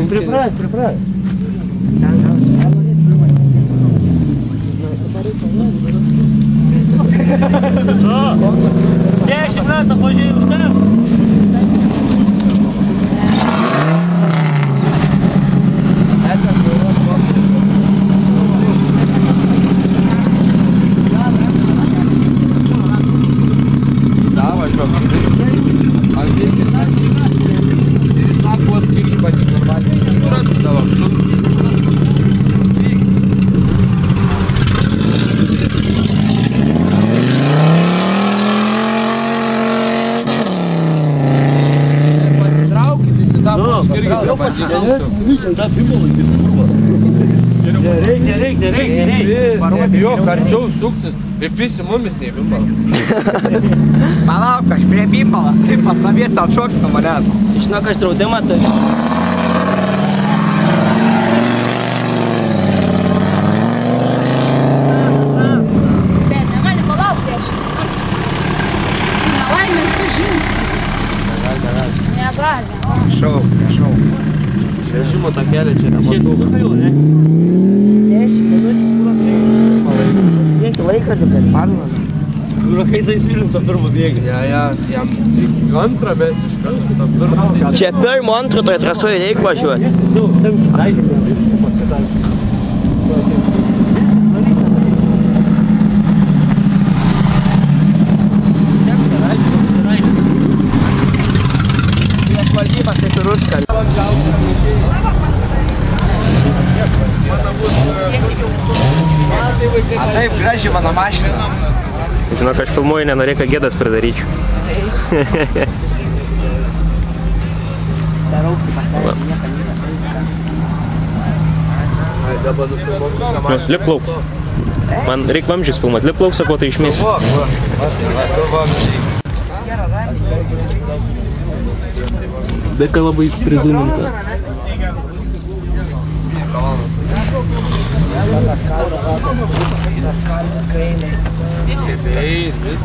Pripras. Deixa, planta, pode ir buscar. Nereik. Jo, karčiau suktis. Visi mumis nebimbala. Palauk, aš prie bimbala. Taip pastovėsiu atšoks nuo manęs. Žinok, aš draudimą turiu. Bet negali palaukti, aš nelaimės pažinti. Negali. Prašau. Vežimo tą kelią čia nematau. Šiaip jau, ne? 10 minučių kūro prieš. Kiek laikrodį, kad parnas. Kūro, kai jisai svilint to pirmo bėgį. Jam antrą best iš karto, to pirmo. Čia pirmo antro toj trasoje reikia važiuoti. Jau, tam daikis, paskaitai. Prieš varžybas taip ir užkali. A taip, graži mano mašina. Žinok, aš filmuoju, nenorėk, kad gėdas pridaryčiau. Lip lauk. Man reikia vamzdžius filmuoti. Lip lauk, sako, tai išmėsiu. Beka labai prizuminta. Tai vis